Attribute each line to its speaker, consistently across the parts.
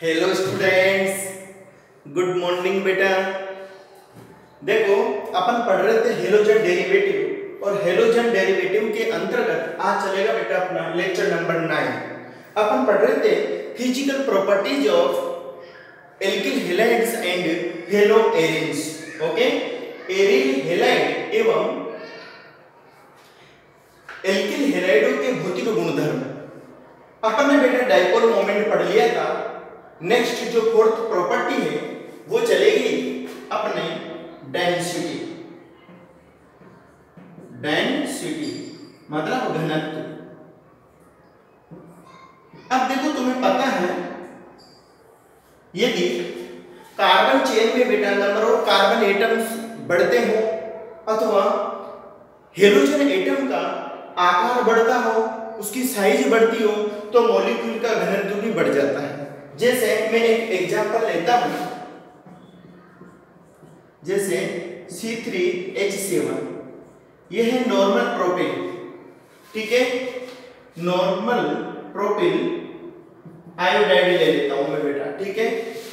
Speaker 1: Hello students, good morning बेटा। देखो अपन पढ़ रहे थे हेलोजन डेरिवेटिव और हेलोजन डेरिवेटिव के अंतर्गत आज चलेगा बेटा अपना लेक्चर नंबर 9। अपन पढ़ रहे थे physical properties of alkyl halides and hello arenes. Okay, aryl halide एवं एल्किल हैलाइडों के भौतिक गुणधर्म अपन ने बेटा डाइपोल मोमेंट पढ़ लिया था। नेक्स्ट जो फोर्थ प्रॉपर्टी है वो चलेगी अपने डेंसिटी। डेंसिटी मतलब घनत्व। अब देखो तुम्हें पता है यदि कार्बन चेन में बेटा नंबर ऑफ कार्बन एटम्स बढ़ते हो अथवा हेलोजन एटम का आकार बढ़ता हो, उसकी साइज बढ़ती हो तो मॉलिक्यूल का घनत्व भी बढ़ जाता है। जैसे मैं एक एग्जांपल लेता हूं, जैसे C3H7 यह है नॉर्मल प्रोपिल। ठीक है, नॉर्मल प्रोपिल आयोडाइड ले लेता हूं मैं बेटा। ठीक है,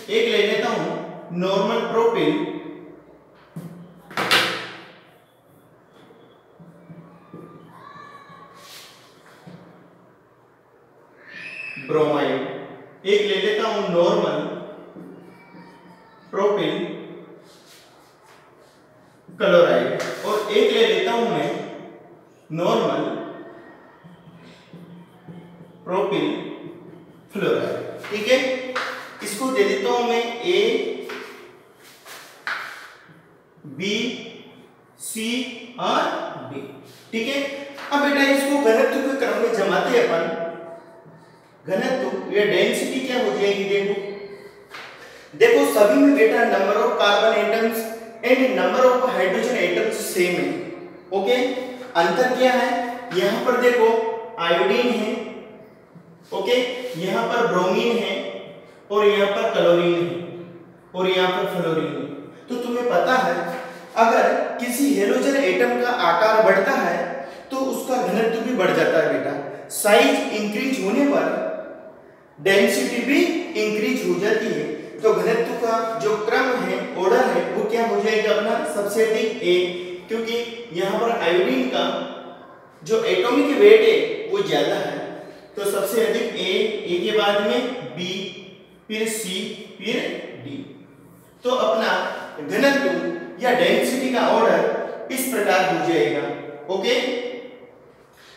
Speaker 1: एक ले लेता हूं नॉर्मल प्रोपिल ब्रोमाइड, एक ले लेता हूं नॉर्मल प्रोपिल क्लोराइड और एक ले लेता हूं मैं नॉर्मल प्रोपिल फ्लोराइड। ठीक है, इसको दे देता हूं मैं A, B, C और D। ठीक है, अब बेटा इसको घनत्व के क्रम में जमाते हैं अपन। घनत्व या डेंसिटी क्या हो जाएगी, देखो सभी में बेटा number of carbon atoms and number of hydrogen atoms same है। ओके, अंतर क्या है, यहां पर देखो आयोडीन है, ओके, यहां पर ब्रोमीन है और यहां पर क्लोरीन है और यहां पर फ्लोरीन है। तो तुम्हें पता है अगर किसी हेलोजन एटम का आकार बढ़ता है तो उसका घनत्व भी बढ़ जाता है बेटा। साइज इंक्रीज होने पर डेंसिटी भी इंक्रीज हो जाती है। तो घनत्व का जो क्रम है, ऑर्डर है, वो क्या हो जाएगा अपना, सबसे अधिक A, क्योंकि यहां पर आयोडीन का जो एटॉमिक वेट है वो ज्यादा है तो सबसे अधिक A के बाद में B, फिर C, फिर D। तो अपना घनत्व या डेंसिटी का ऑर्डर इस प्रकार हो जाएगा। ओके,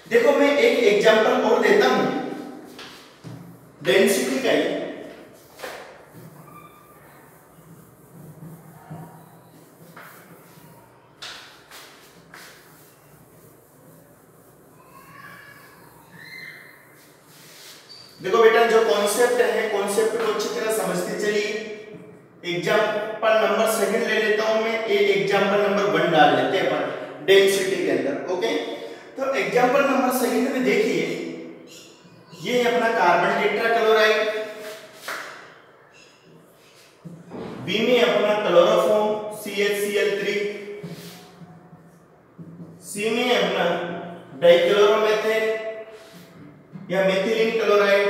Speaker 1: देखो मैं एक एग्जांपल और देता हूं डेंसिटी का ही। देखो बेटा जो कॉन्सेप्ट है, कॉन्सेप्ट को अच्छी तरह समझते चलिए। एग्जांपल नंबर सेकंड ले लेता हूं मैं, एग्जांपल नंबर 1 डाल लेते हैं अपन डेंसिटी के अंदर। ओके, तो एग्जांपल नंबर सेकंड में देखिए ये है अपना कार्बन टेट्राक्लोराइड, बी में अपना क्लोरोफॉर्म CHCl3, सी में अपना डाइक्लोरोमेथेन या मेथिलीन क्लोराइड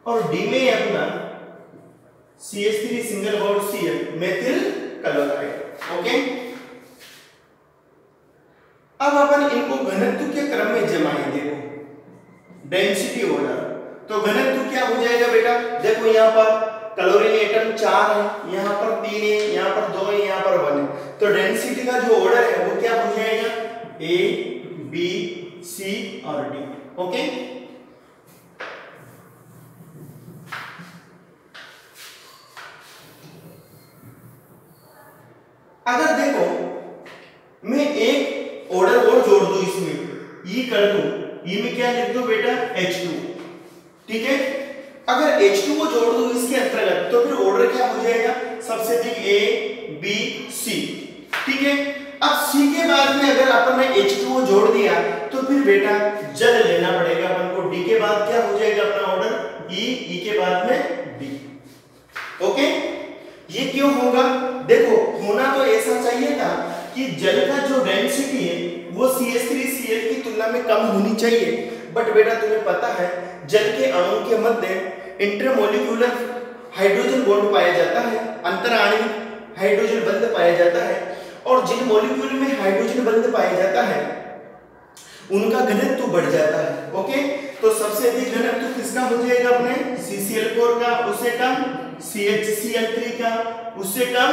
Speaker 1: और डी में अपना CH3 single bond Cl methyl chloride. Okay, अब अपन इनको घनत्व के क्रम में जमाएं। देखो डेंसिटी ऑर्डर, तो घनत्व क्या हो जाएगा बेटा, देखो यहाँ पर क्लोरीन एटम 4 है, यहाँ पर 3 है, यहाँ पर 2 है, यहाँ पर 1 है। तो डेंसिटी का जो ऑर्डर है वो क्या हो जाएगा, A, B, C और D। ओके, अगर देखो मैं एक ऑर्डर और जोड़ दूं इसमें, E कर दूं, E में क्या लिख दो बेटा, H2। ठीक है, अगर H2 को जोड़ दूं इसके अंतर्गत तो फिर ऑर्डर क्या हो जाएगा, सबसे अधिक A, B, C। ठीक है, अब C के बाद में अगर अपन ने H2 को जोड़ दिया तो फिर बेटा जल लेना पड़ेगा अपन को। D के बाद क्या हो जाएगा अपना ऑर्डर, E के बाद में D। ओके, ये क्यों होगा, देखो होना तो ऐसा चाहिए था कि जल का जो डेंसिटी है वो CH3Cl की तुलना में कम होनी चाहिए, बट बेटा तुम्हें पता है जल के अणुओं के मध्य इंटरमोलिक्यूलर हाइड्रोजन बॉन्ड पाया जाता है, अंतर आणविक हाइड्रोजन बंध पाया जाता है, और जिन मॉलिक्यूल में हाइड्रोजन बंध पाया जाता है उनका घनत्व बढ़ जाता है। ओके, तो सबसे अधिक घनत्व किसका हो जाएगा अपने CCl4 का, उससे कम CHCl3 का, उससे कम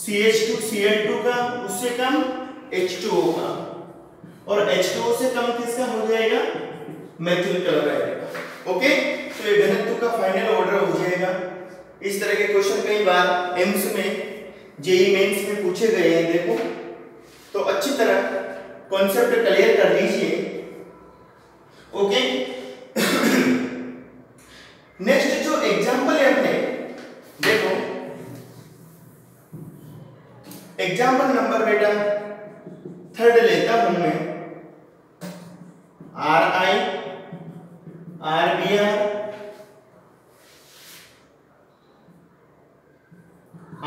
Speaker 1: CH2Cl2 का, उससे कम H2O का, और H2O से कम किसका हो जाएगा मेथिल क्लोराइड का। ओके, तो ये घनत्व का फाइनल ऑर्डर हो जाएगा। इस तरह के क्वेश्चन कई बार एम्स में, जेईई मेंस में पूछे गए हैं, देखो तो अच्छी तरह कॉन्सेप्ट क्लियर कर लीजिए। ओके, नेक्स्ट जो एग्जांपल है अपने, देखो एग्जांपल नंबर बेटा 3 लेता हूं मैं, Ri, Rbr,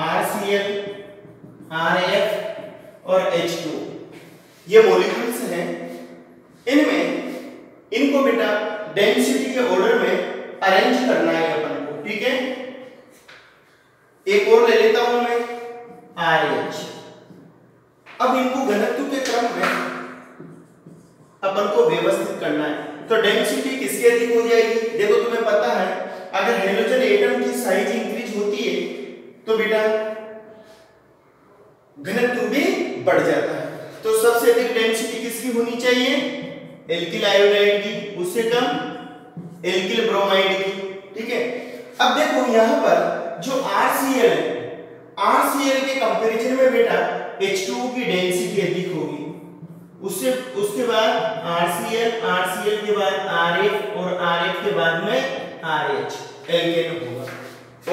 Speaker 1: RCl, RF और H2, ये मॉलिक्यूल्स हैं। इनको बेटा डेंसिटी के ऑर्डर में अरेंज करना है अपन को, ठीक है। एक और ले लेता हूं मैं RH। अब इनको घनत्व के क्रम में अपन को व्यवस्थित करना है, तो डेंसिटी किसकी अधिक हो जाएगी। देखो तुम्हें पता है अगर हाइड्रोजन एटम की साइज इंक्रीज होती है तो बेटा घनत्व भी बढ़ जाता है। तो सबसे अधिक डेंसिटी किसकी होनी चाहिए, एल्किल आयोडाइड की, उससे कम एल्किल ब्रोमाइड की, ठीक है। अब देखो यहां पर जो RCl है, RCl के कंपैरिजन में बेटा H2O की डेंसिटी अधिक होगी, उसके बाद RCl के बाद RF और RF के बाद में RH एल्केन होगा।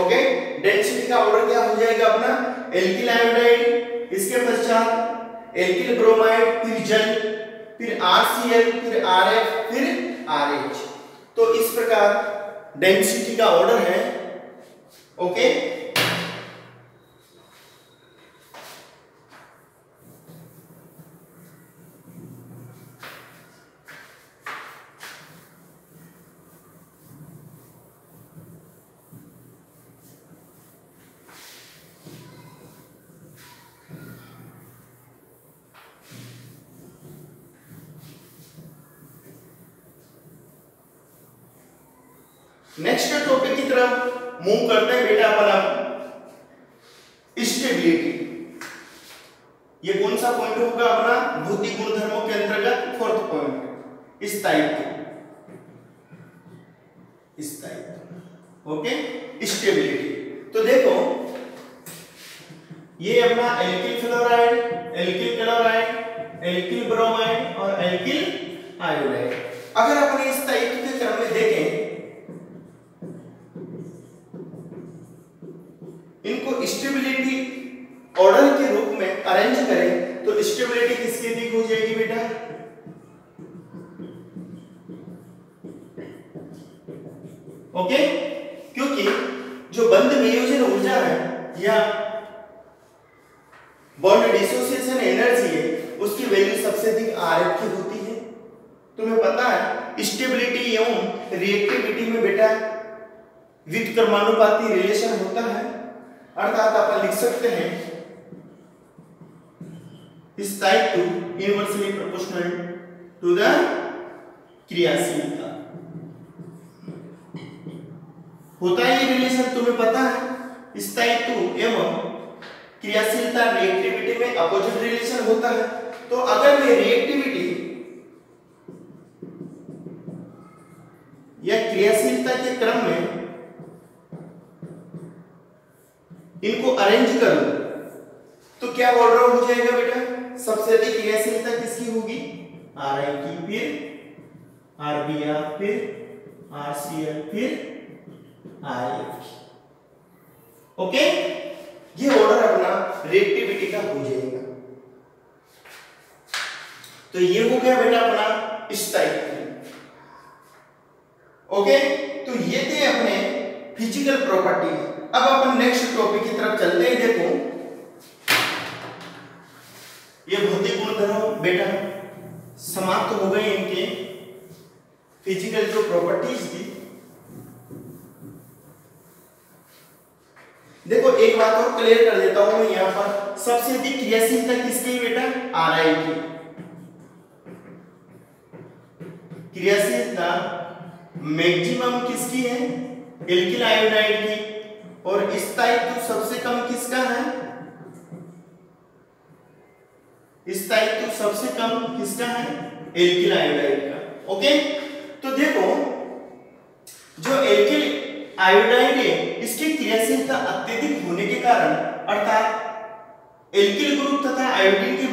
Speaker 1: ओके, डेंसिटी का ऑर्डर क्या हो जाएगा अपना, एल्किल आयोडाइड, इसके पश्चात एल्किल ब्रोमाइड, फिर जल, फिर RCl, फिर RF, फिर RH। तो इस प्रकार डेंसिटी का ऑर्डर है। ओके, नेक्स्ट टॉपिक की तरफ मूव करते हैं बेटा अपन। स्टेबिलिटी, ये कौन सा पॉइंट होगा अपना, भौतिक गुणधर्मों के अंतर्गत 4th पॉइंट, स्थायित्व। Okay, stability. तो देखो ये अपना alkyl fluoride, alkyl chloride, alkyl bromide और एल्किल आयोडाइड। अगर अपन स्थायित्व के क्रम में देखें, इनको स्टेबिलिटी ऑर्डर के रूप में अरेंज करें तो स्टेबिलिटी किसकी अधिक हो जाएगी बेटा, ओके, क्योंकि जो बंध वियोजन ऊर्जा है या बॉन्ड डिसोसिएशन एनर्जी है उसकी वैल्यू सबसे अधिक RF की होती है। तुम्हें पता है स्टेबिलिटी एवं रिएक्टिविटी में बेटा व्युत्क्रमानुपाती रिलेशन होता है, अर्थात अपन लिख सकते हैं स्थायित्व इनवर्सली प्रोपोर्शनल टू द क्रियाशीलता। होता है ये रिलेशन, तुम्हें पता है स्थायित्व एवं क्रियाशीलता रिएक्टिविटी में अपोजिट रिलेशन होता है। तो अगर मैं रिएक्टिविटी या क्रियाशीलता के क्रम में इनको अरेंज करूं तो क्या ऑर्डर हो जाएगा बेटा, सबसे अधिक क्रियाशीलता किसकी होगी, Ri की, फिर Rbr, फिर RCl, फिर RF की। ओके, ये ऑर्डर अपना रिएक्टिविटी का हो जाएगा। तो ये हो गया बेटा अपना स्थायित्व। ओके, तो ये थे अपने फिजिकल प्रॉपर्टीज। अब अपन नेक्स्ट टॉपिक की तरफ चलते हैं। देखो ये भौतिक गुणधर्म बेटा समाप्त हो गए, इनके फिजिकल जो प्रॉपर्टीज थी देखो एक बात और क्लियर कर देता हूं मैं यहाँ पर, सबसे अधिक क्रियाशीलता किसकी बेटा? आरआई की। क्रियाशीलता मैक्सिमम किसकी है? एल्किल आयोडाइड की। और स्थायित्व सबसे कम किसका है? स्थायित्व सबसे कम किसका है? एल्किल आयोडाइड का। ओके, तो देखो जो एल्किल आयोडाइड है इसकी क्रियाशीलता अत्यधिक होने के कारण, अर्थात एल्किल ग्रुप तथा आयोडीन के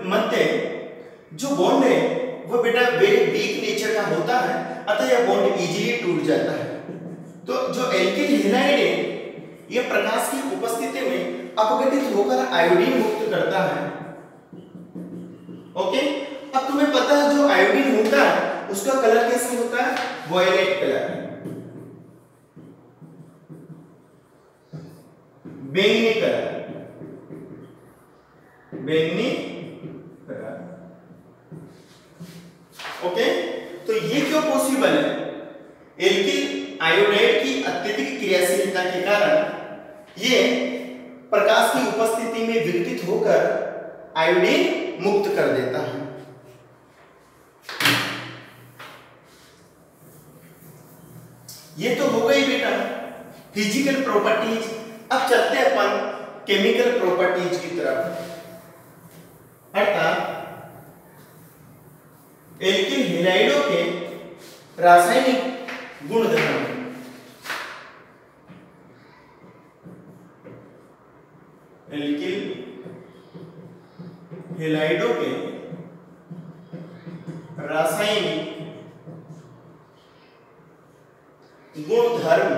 Speaker 1: मध्य जो बॉन्ड है वो बेटा वेरी वीक नेचर का होता है, अतः यह बॉन्ड इजीली टूट जाता है। तो जो एल्किल हैलाइड है यह प्रकाश की उपस्थिति में अपघटित होकर आयोडीन मुक्त करता है। ओके, अब तुम्हें पता है जो आयोडीन होता है उसका कलर कैसे होता है? वॉयलेट कलर, बैंगनी कलर, बैंगनी कलर। ओके, तो ये क्यों पॉसिबल है? एल्किल आयोडाइड की अत्यधिक क्रियाशीलता के कारण ये प्रकाश की उपस्थिति में विघटित होकर आयोडीन मुक्त कर देता है। ये तो हो गई बेटा फिजिकल प्रॉपर्टीज। अब चलते हैं अपन केमिकल प्रॉपर्टीज की तरफ, अर्थात एल्किल हैलाइडों के रासायनिक गुणधर्म। एल्किल हैलाइडों के रासायनिक गुणधर्म।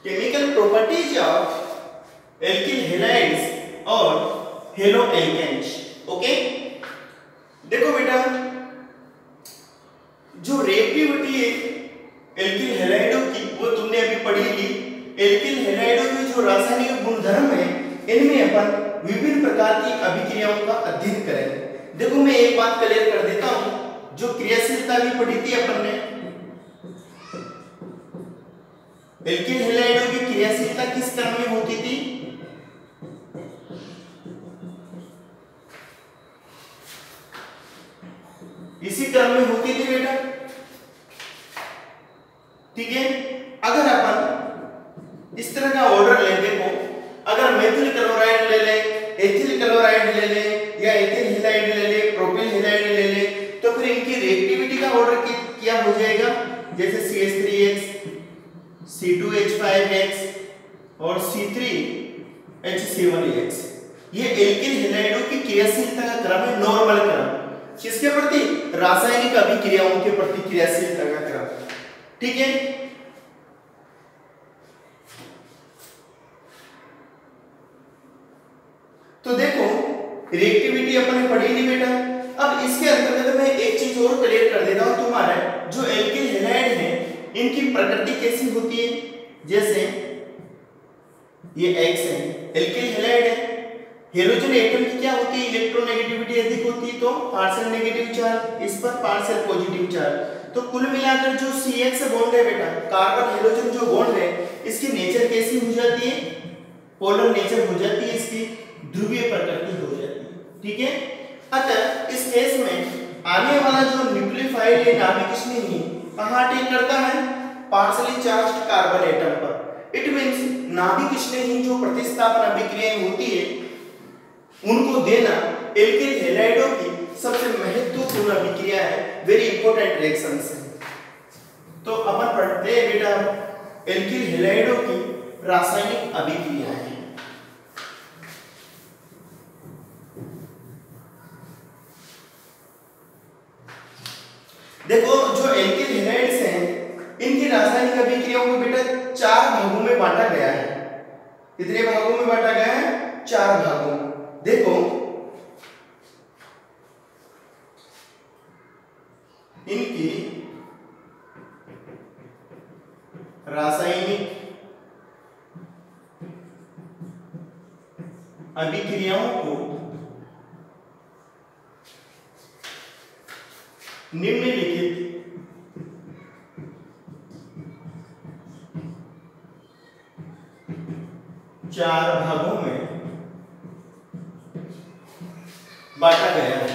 Speaker 1: Chemical properties of alkyl halides और हेलो एल्केन्स। ओके, देखो बेटा जो रिएक्टिविटी है एल्किल हैलाइडों की वो तुमने अभी पढ़ी ली। एल्किल हैलाइडों के जो रासायनिक गुणधर्म है इनमें अपन विभिन्न प्रकार की अभिक्रियाओं का अध्ययन करेंगे। देखो मैं एक बात क्लियर कर देता हूं, जो क्रियाशीलता भी पढ़ी थी अपन ने, एल्किल हैलाइडों की क्रियाशीलता किस क्रम में होती थी? इसी क्रम में होती थी बेटा। ठीक है, अगर अपन इस तरह का ऑर्डर ले, देखो अगर मेथिल क्लोराइड ले ले, एथिल क्लोराइड ले ले, या एथिल हैलाइड ले ले, प्रोपिल हैलाइड ले ले, तो फिर इनकी रिएक्टिविटी का ऑर्डर क्या हो जाएगा? जैसे CH3X, C2H5X और C3H7X। ये एल्किल हैलाइडों की क्रियाशीलता का क्रम है, नॉर्मल क्रम। किसके प्रति? रासायनिक अभिक्रियाओं के प्रति क्रियाशीलता का क्रम। ठीक है, तो देखो रिएक्टिविटी अपन ने पढ़ी नहीं बेटा। अब इसके अंतर्गत मैं एक चीज और क्लियर कर देता हूं तुम्हारे, जो एल्किल हैलाइड है इनकी प्रकृति कैसी होती है? जैसे ये X है, एल्किल हैलाइड है, हेलोजन एटम की क्या होती है? इलेक्ट्रोनेगेटिविटी अधिक होती है, तो पार्शियल नेगेटिव चार्ज, इस पर पार्शियल पॉजिटिव चार्ज। तो कुल मिलाकर जो CH बॉन्ड है बेटा, कार्बन हेलोजन जो बॉन्ड है इसकी नेचर कैसी हो जाती है? पोलर नेचर हो जाती है, इसकी ध्रुवीय प्रकृति हो जाती है। ठीक है, अतः इस केस में आने वाला जो न्यूक्लियोफाइल है नाभिक स्नेही कहां अटैक करता है? पार्शियली चार्ज्ड कार्बन एटम पर। इट मींस नाभिक स्नेही जो प्रतिस्थापन अभिक्रियाएं होती है उनको देना एल्किल हैलाइडों की सबसे महत्वपूर्ण अभिक्रिया है, वेरी इंपॉर्टेंट रिएक्शंस है। तो अपन पढ़ते हैं बेटा एल्किल हैलाइडों की रासायनिक अभिक्रियाएं। देखो जो एल्किल हैलाइड्स हैं इनकी रासायनिक अभिक्रियाओं को बेटा 4 भागों में बांटा गया है। कितने भागों में बांटा गया है? 4 भागों में। देखो इनकी रासायनिक अभिक्रियाओं को निम्नलिखित 4 भागों में बांटा गया है।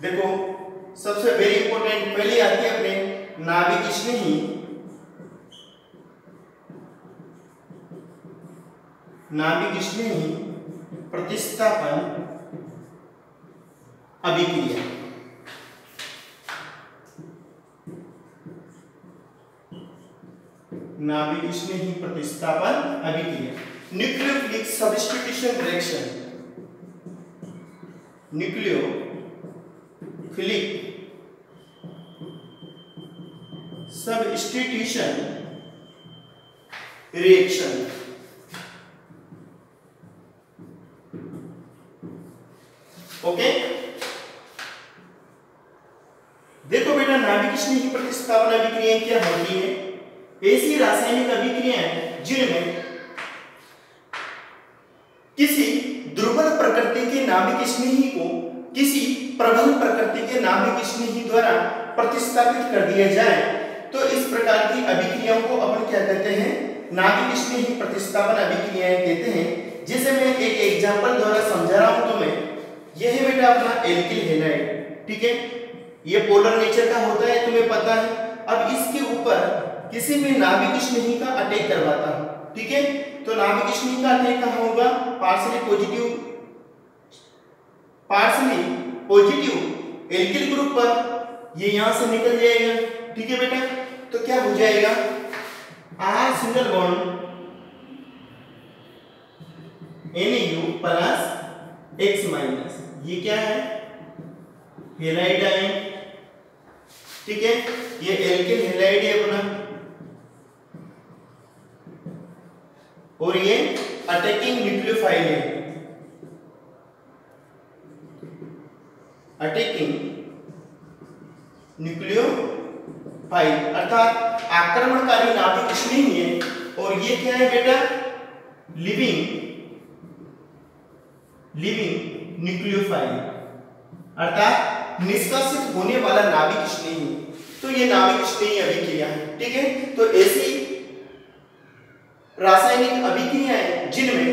Speaker 1: देखो सबसे वेरी इंपॉर्टेंट पहले आती है अपने नाभिक स्नेही प्रतिस्थापन अभिक्रिया। नाभिक स्नेही प्रतिस्थापन अभिक्रिया, nucleophilic substitution reaction, nucleophilic substitution reaction. Okay, देखो बेटा नाभिक स्नेही प्रतिस्थापन अभिक्रियाएं क्या होती है? ऐसी रासायनिक अभिक्रियाएं जिनमें किसी दुर्बल प्रकृति के नाभिक स्नेही को किसी प्रबल प्रकृति के नाभिक स्नेही द्वारा प्रतिस्थापित कर दिया जाए, तो इस प्रकार की अभिक्रियाओं को अपन क्या कहते हैं? नाभिक स्नेही प्रतिस्थापन अभिक्रियाएं कहते हैं। जैसे मैं एक एग्जांपल द्वारा समझा रहा हूं तुम्हें। यह है बेटा अपना एल्किल हैलाइड, ठीक है, ये पोलर नेचर का होता है, तुम्हें पता है। अब इसके ऊपर किसी में नाभिक स्नेही का अटैक करवाता हूं, ठीक है, तो नाभिक स्नेही का अटैक कहां होगा? पार्शियली पॉजिटिव एल्किल ग्रुप पर, ये यहां से निकल जाएगा, ठीक है बेटा। तो क्या हो जाएगा? R single bond NaU plus X minus, ये क्या है? हैलाइड आयन, ठीक है, ये एल्किल हैलाइड है अपना, और ये अटैकिंग न्यूक्लियोफाइल है, अटैकिंग न्यूक्लियोफाइल अर्थात आक्रमणकारी नाभिक स्नेही है। और ये क्या है बेटा? लिविंग न्यूक्लियोफाइल अर्थात निष्कासित होने वाला नाभिक स्नेही। तो ये नाभिक स्नेही अभिक्रिया है, ठीक है। तो ऐसी रासायनिक अभिक्रियाएं जिनमें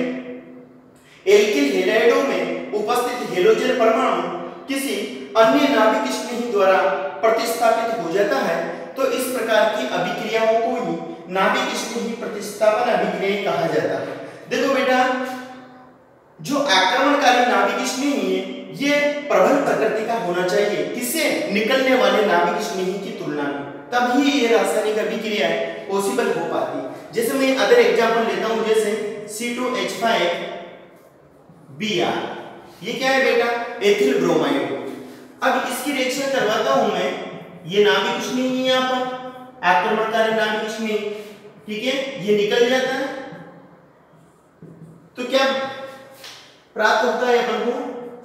Speaker 1: एल्किल हैलाइडों में उपस्थित हेलोजन परमाणु किसी अन्य नाभिक स्नेही द्वारा प्रतिस्थापित हो जाता है, तो इस प्रकार की अभिक्रियाओं को ही नाभिक स्नेही प्रतिस्थापन अभिक्रिया कहा जाता है। देखो बेटा, जो आक्रमणकारी नाभिक स्नेही है ये प्रबल प्रकृति का होना चाहिए, किससे? निकलने वाले नाभिक स्नेही की तुलना में, तभी ये रासायनिक अभिक्रियाएं पॉसिबल हो पाती। जैसे मैं अदर एग्जांपल लेता हूं, जैसे C2H5Br, ये क्या है बेटा? Ethyl bromide. अब इसकी रिएक्शन करवाता हूं मैं, ये नाभिक स्नेही यहां पर आक्रमणकारी नाभिक स्नेही, ठीक है, ये निकल जाता है, तो क्या प्राप्त होता है अपन को?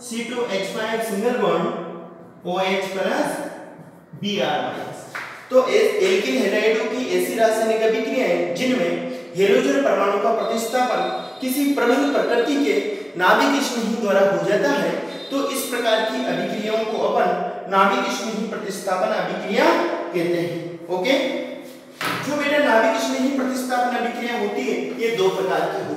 Speaker 1: C2H5 single bond OH plus Br minus. तो एल्किल हैलाइडों की ऐसी रासायनिक अभिक्रियाएं जिनमें हेलोजन परमाणु का प्रतिस्थापन किसी प्रबल प्रकृति के नाभिक स्नेही द्वारा हो जाता है, तो इस प्रकार की अभिक्रियाओं को अपन नाभिक स्नेही प्रतिस्थापन अभिक्रिया कहते हैं। ओके, जो बेटा नाभिक स्नेही प्रतिस्थापन अभिक्रिया होती है ये दो प्रकार की होती है।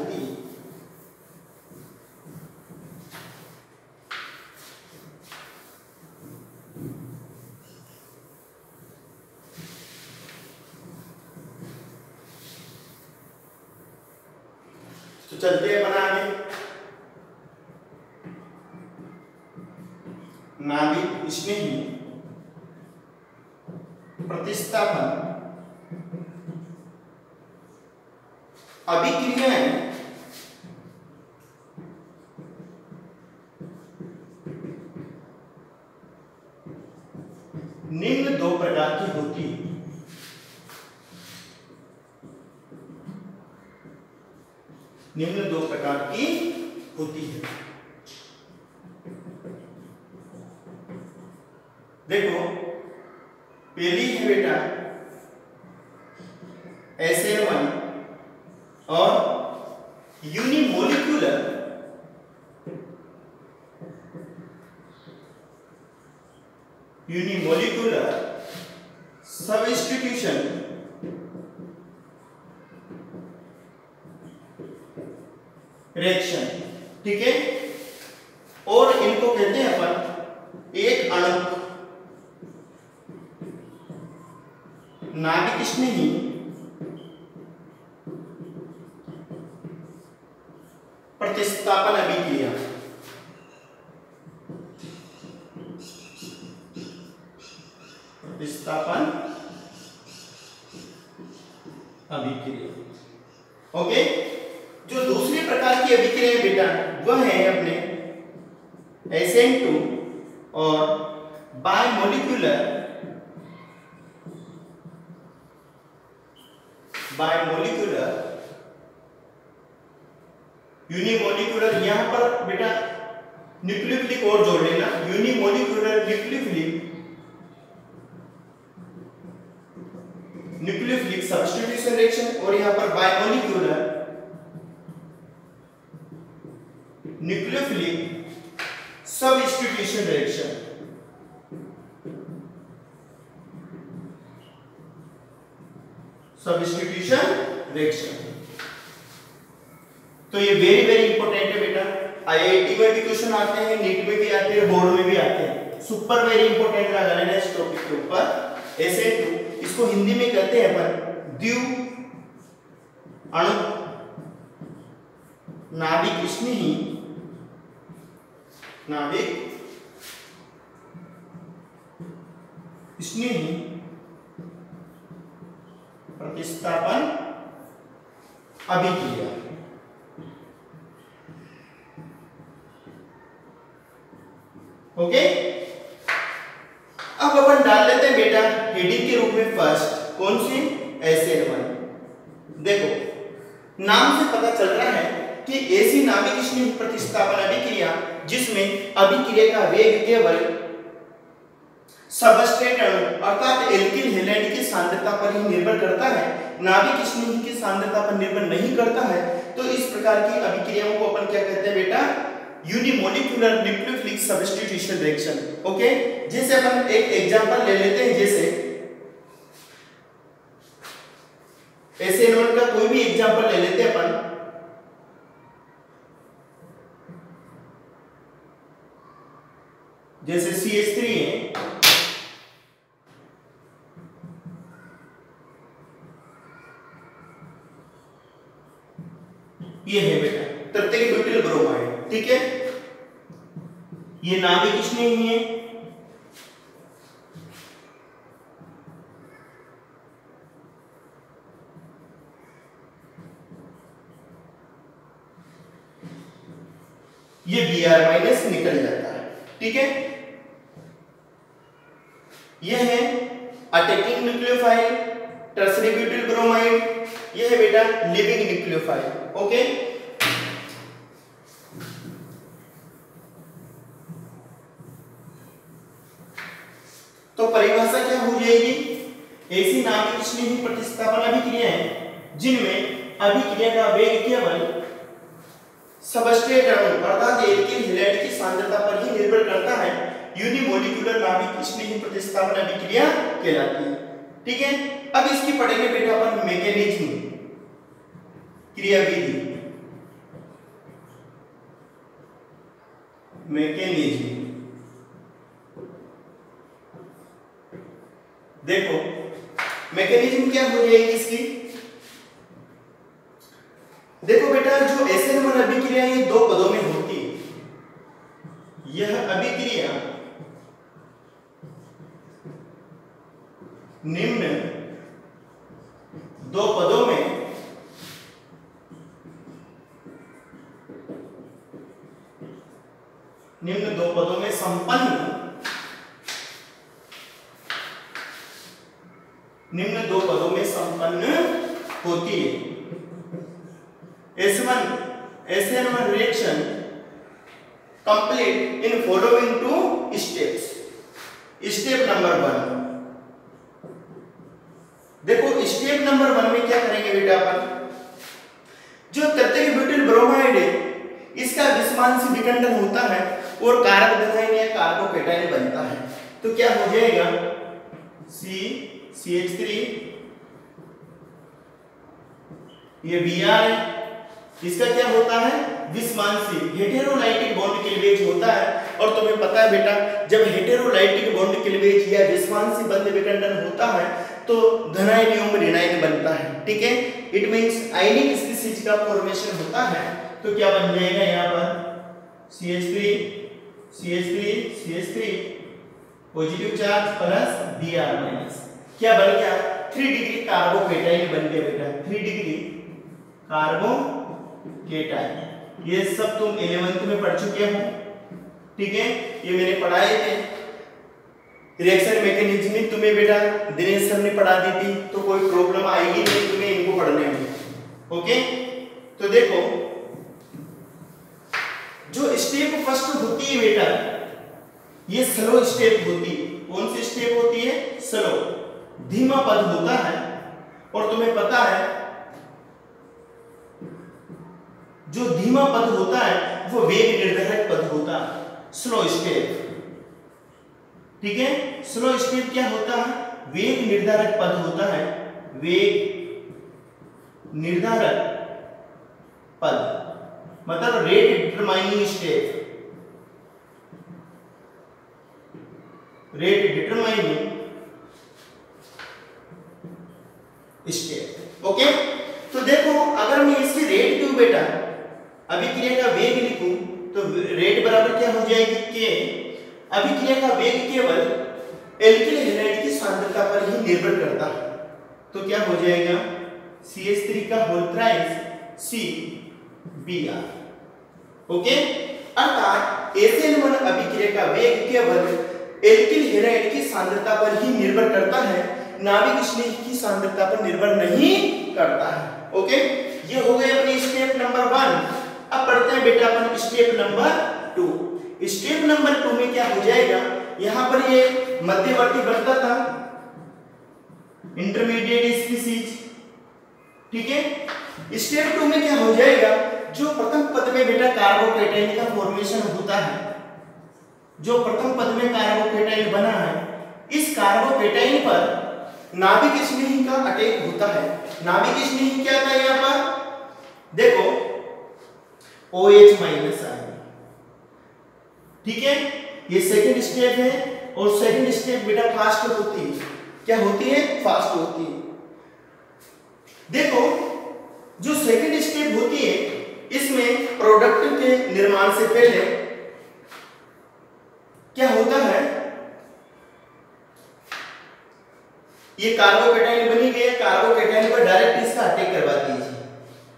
Speaker 1: तो चलते हैं बना आगे। नाभिक स्नेही प्रतिस्थापन अभिक्रियाएं निम्न दो प्रकार की होती है। निम्न दो प्रकार की होती है। देखो, पहली है बेटा SN1 और यूनिमोलिक्यूलर सबस्टिट्यूशन रिएक्शन, ठीक है। और इनको कहते हैं अपन एक अणु नाभिक स्नेही प्रतिस्थापन अभिक्रिया। प्रतिस्थापन अभिक्रिया, ओके। जो दूसरी प्रकार की अभिक्रिया है बेटा वह है अपने SN2 और बायमोलिक्यूलर यूनिमोलिक्यूलर, यहां पर बेटा न्यूक्लियोफिलिक और जोड़ लेना, यूनिमोलिक्यूलर न्यूक्लियोफिलिक सब्स्टिट्यूशन रिएक्शन, और यहां पर bimolecular nucleophilic substitution reaction. Substitution reaction तो ये वेरी वेरी इंपॉर्टेंट है बेटा। IIT में भी क्वेश्चन आते हैं, नीट में भी आते हैं, बोर्ड में भी आते हैं। सुपर वेरी इंपॉर्टेंट लगा लेना इस टॉपिक के ऊपर। SN2 इसको हिंदी में कहते हैं अपन द्वि अणु नाभिक स्नेही प्रतिस्थापन अभिक्रिया। ओके, अब अपन डाल लेते हैं बेटा हेडिंग के रूप में फर्स्ट, कौन सी? SN1। देखो नाम से पता चल रहा है कि ऐसी नाभिक स्नेही प्रतिस्थापन अभिक्रिया जिसमें अभिक्रिया का वेग केवल सबस्ट्रेट अणु अर्थात एल्किल हैलाइड की सांद्रता पर ही निर्भर करता है, नाभिक स्नेही की सांद्रता पर निर्भर नहीं करता है। तो इस प्रकार की अभिक्रियाओं को अपन क्या कहते हैं बेटा? Unimolecular nucleophilic substitution reaction. Okay, जैसे अपन एक एग्जांपल ले लेते हैं, जैसे SN1 का कोई भी एग्जांपल ले लेते हैं अपन। जैसे CH3 है, ये है बेटा तृतीयक ब्यूटिल ब्रोमाइड, ठीक है। ये नाभिक स्नेही है, ये Br- निकल जाता है, ठीक है। यह है attacking nucleophile tertiary butyl bromide, यह है बेटा लिविंग न्यूक्लियोफाइल। ओके, तो परिभाषा क्या हो जाएगी? ऐसी नाभिक स्नेही प्रतिस्थापन अभिक्रियाएं जिनमें अभिक्रिया का वेग केवल सबस्ट्रेट अणु अर्थात एल्किल हैलाइड की सांद्रता पर ही निर्भर करता है, यूनिमोलिक्यूलर नाभिक स्नेही प्रतिस्थापन अभिक्रिया कहलाती है, ठीक है। अब इसकी पढ़ेंगे बेटा अपन मैकेनिज्म, क्रियाविधि, मैकेनिज्म। देखो मैकेनिज्म क्या हो जाएगी इसकी? देखो बेटा जो SN1 अभिक्रिया ये दो पदों में होती है। यह अभिक्रिया निम्न दो पदों में संपन्न होती है। SN1 reaction complete in following two steps. Step number 1, देखो स्टेप नंबर 1 में क्या करेंगे बेटा अपन? जो तृतीयक ब्यूटिल ब्रोमाइड है इसका विषमांशी विखंडन होता है और कारक विधायन या कार्बोकेटायन बनता है। तो क्या हो जाएगा? C CH3, ये Br है। इसका क्या होता है? विषमांसी हेटेरोलाइटिक बॉन्ड क्लीवेज होता है। और तुम्हें पता है बेटा, जब हेटेरोलाइटिक बॉन्ड क्लीवेज या विषमांसी बंध विखंडन होता है तो धनायन में ऋणायन बनता है। ठीक है, इट मींस आयनिक स्पीशीज का फॉर्मेशन होता है। तो क्या बन जाएगा यहाँ पर? CH3 CH3 CH3 positive charge plus Br minus, क्या बन गया? 3 डिग्री कार्बोकेटाइन बन गया बेटा, 3 डिग्री कार्बोकेटाइन। ये सब तुम 11th में पढ़ चुके हो। ठीक है, ये मैंने पढ़ाए थे। रिएक्शन मैकेनिज्म तुम्हें बेटा दिनेश सर ने पढ़ा दी थी, तो कोई प्रॉब्लम आएगी नहीं तुम्हें इनको पढ़ने में। ओके, तो देखो जो स्टेप फर्स्ट होती है बेटा, ये स्लो स्टेप होती है। कौन सी स्टेप होती है? स्लो, धीमा पद होता है। और तुम्हें पता है जो धीमा पद होता है वो वेग निर्धारक पद होता है, स्लो स्टेप। ठीक है, स्लो स्टेप क्या होता है? वेग निर्धारक पद होता है, वेग निर्धारक पद, मतलब rate determining step, rate determining step. Okay, तो देखो अगर मैं इसकी रेट क्यों बेटा अभिक्रिया का वेग लिखूं तो रेट बराबर क्या हो जाएगी? के। अभिक्रिया का वेग केवल एल्किल हैलाइड की सांद्रता पर ही निर्भर करता है। तो क्या हो जाएगा? CH3 का होल थ्राइस CBr। ओके, अर्थात SN1 अभिक्रिया का वेग केवल एल्किल हैलाइड की सांद्रता पर ही निर्भर करता है, नाभिक स्नेह की सांद्रता पर निर्भर नहीं करता है। ओके, ये हो गए अपनी स्टेप नंबर 1। अब पढ़ते हैं बेटा अपन स्टेप नंबर 2। स्टेप नंबर 2 में क्या हो जाएगा? यहां पर ये मध्यवर्ती बनता था, इंटरमीडिएट स्पीशीज। ठीक है, स्टेप 2 में क्या हो जाएगा? जो प्रथम पद में बेटा कार्बोकेटाइन का फॉर्मेशन होता है, जो प्रथम पद में कार्बोकेटाइन बना है, इस कार्बोकेटाइन पर नाभिक स्नेही का अटैक होता है। नाभिक स्नेही क्या था? यहाँ पर देखो OH माइनस आएगा। ठीक है, ये सेकंड स्टेप है। और सेकंड स्टेप बेटा फास्ट होती है। क्या होती है? फास्ट होती है। देखो जो सेकंड स्टेप होती है, इसमें प्रोडक्ट के निर्माण से पहले क्या होता है? ये कार्बोकेटाइन बनी गई है, कार्बोकेटाइन पर डायरेक्ट इसका अटैक करवा दीजिए।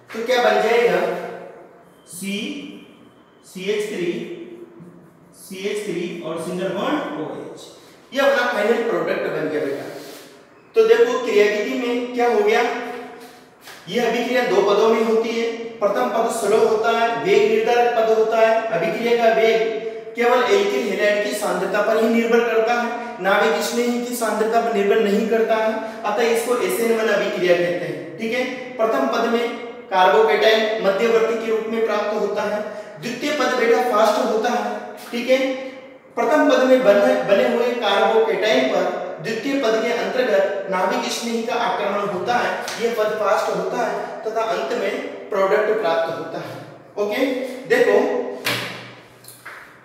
Speaker 1: तो क्या बन जाएगा? CH3 और सिंगल बॉन्ड OH। ये अपना फाइनल प्रोडक्ट बन गया बेटा। तो देखो क्रियाविधि में क्या हो गया? ये अभिक्रिया 2 पदों में होती है। प्रथम पद स्लो होता है, वेग निर्धारक पद होता है। अभिक्रिया का वेग केवल एल्किल हैलाइड की सांद्रता पर ही निर्भर करता है, नाभिक स्नेही की सांद्रता पर निर्भर नहीं करता है। अतः इसको SN1 अभिक्रिया कहते हैं। ठीक है, प्रथम पद में कार्बोकेटाइन मध्यवर्ती के रूप में प्राप्त होता है। द्वितीय पद बेटा फास्ट होता है। ठीक है, प्रथम पद में बने हुए कार्बोकेटाइन पर द्वितीय पद के अंतर्गत नाभिक स्नेही का आक्रमण होता है, यह पद फास्ट होता है तथा अंत में प्रोडक्ट प्राप्त होता है। ओके, देखो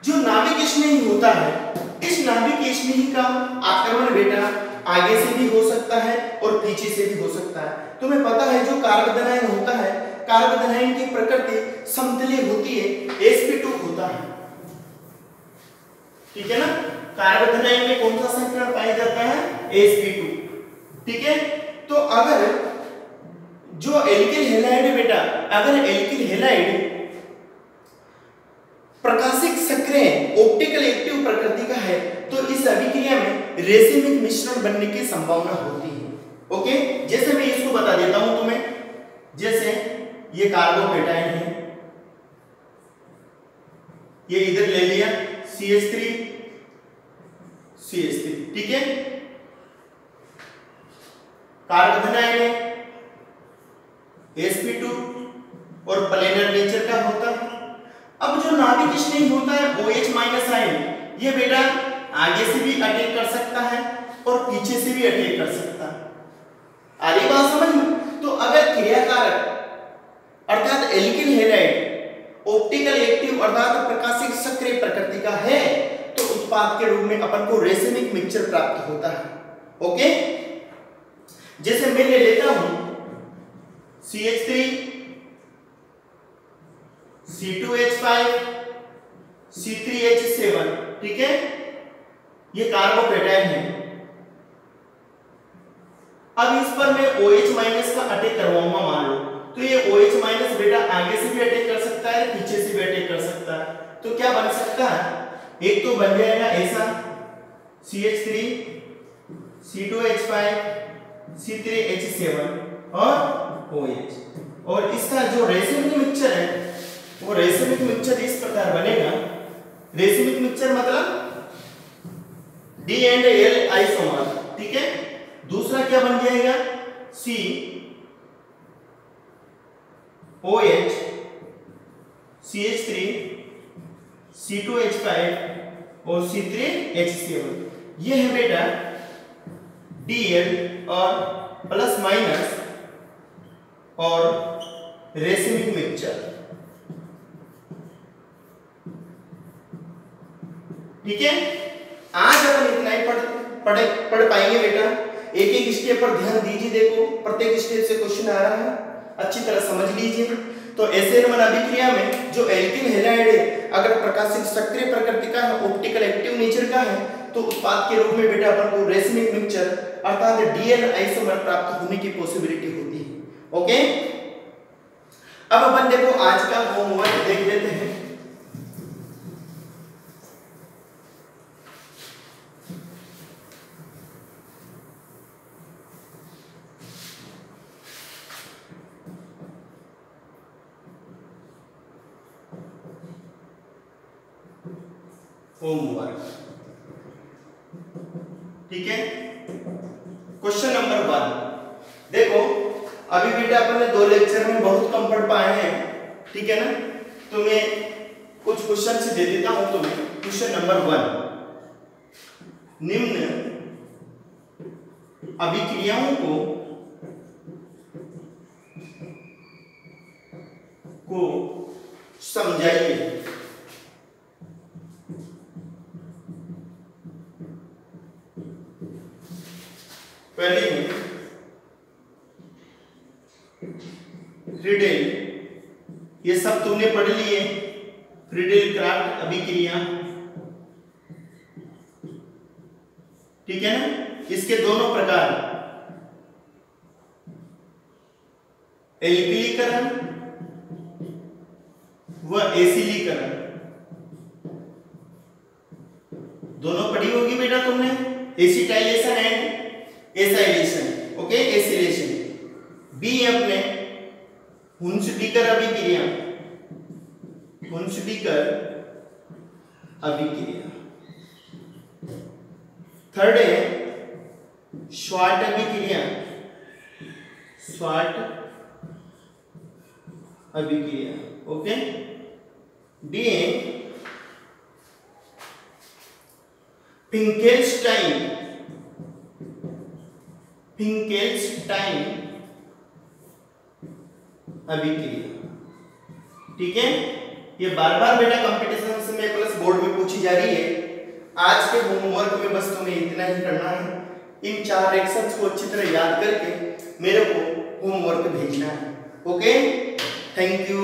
Speaker 1: जो नाभिक स्नेही होता है, इस नाभिक स्नेही का आक्रमण बेटा आगे से भी हो सकता है और पीछे से भी हो सकता है। तुम्हें पता है जो कार्बोधनायन होता है, कार्बोधनायन की प्रकृति समतलीय होती है, sp2 होता है। ठीक है ना, कार्बोधनायन में कौन सा संकरण पाया जाता है? sp2। ठीक है, तो अगर जो एल्किल हैलाइड बेटा, अगर एल्किल हैलाइड प्रकाशिक सक्रिय ऑप्टिकल एक्टिव प्रकृति का है तो इस अभिक्रिया में रेसिमिक मिश्रण बनने की संभावना होती है। ओके, जैसे मैं इसको बता देता हूं तुम्हें। जैसे ये कार्बोकेटाइन है, ये इधर ले लिया CH3 CH3। ठीक है, कार्बोधनायन है sp2 और प्लेनर नेचर का होता है। अब जो नाभिक स्नेही होता है OH माइनस आयन, ये बेटा आगे से भी अटैक कर सकता है और पीछे से भी अटैक कर सकता इलेक्टिव अर्थात प्रकाशिक सक्रिय प्रकृति का है तो उत्पाद के रूप में अपन को रेसिमिक मिक्सचर प्राप्त होता है। ओके, जैसे मैं ले लेता हूं CH3 C2H5 C3H7, ठीक है, ये कार्बोकेटाइन है। अब इस पर मैं OH माइनस का अटैक करवाऊंगा मान लो, तो ये OH माइनस बेटा आगे से भी अटैक कर सकता है, पीछे से भी अटैक कर सकता है। तो क्या बन सकता है, एक तो बन जाएगा ऐसा CH3 C2H5 C3H7 और OH, और इसका जो रेसिमिक मिक्सचर है वो रेसिमिक मिक्सचर इस प्रकार बनेगा। रेसिमिक मिक्सचर मतलब D एंड L आइसोमर, ठीक है। दूसरा क्या बन जाएगा, C OH CH3 C2H5 और C3H7, ये है बेटा DL और प्लस माइनस और रेसिमिक मिक्सचर, ठीक है। आज अपन इतना ही पढ़ पाएंगे बेटा। एक एक स्टेप पर ध्यान दीजिए, देखो प्रत्येक स्टेप से क्वेश्चन आ रहा है, अच्छी तरह समझ लीजिए। तो एसेनमन अभिक्रिया में जो एल्किल हैलाइड है अगर प्रकाशिक सक्रिय प्रकृति का है, ऑप्टिकल एक्टिव नेचर का है, तो उत्पाद के रूप में बेटा अपन को रेसिमिक मिक्सचर अर्थात DL आइसोमर प्राप्त होने की पॉसिबिलिटी होती है। ओके, अब अपन देखो आज का होमवर्क देख लेते हैं। होमवर्क, ठीक है। क्वेश्चन नंबर 1 देखो, अभी बेटा अपन ने 2 लेक्चर में बहुत कम पढ़ पाए हैं, ठीक है ना। तो मैं कुछ क्वेश्चन से दे देता हूं तुम्हें। क्वेश्चन नंबर 1, निम्न अभिक्रियाओं को समझाइए। पहली में फ्रीडेल, ये सब तुमने पढ़ लिए, फ्रीडेल क्राफ्ट अभिक्रिया, ठीक है ना। इसके दोनों प्रकार, एल्किलीकरण व एसिलीकरण, दोनों पढ़ी होगी बेटा तुमने। Acetylation and acylation, okay, acylation. B अपने हुंसडीकर अभिक्रिया, हुंसडीकर अभिक्रिया। थर्ड है श्वार्ट अभिक्रिया, श्वार्ट अभिक्रिया, ओके। डी है फिंकेल्स्टाइन, फिंकेल्स्टाइन अभिक्रिया, ठीक है। ये बार बार बेटा कंपटीशन में प्लस बोर्ड में पूछी जा रही है। आज के होमवर्क में बस तुम्हें इतना ही करना है, इन 4 एक्शंस को अच्छी तरह याद करके मेरे को होमवर्क भेजना है। Okay, thank you.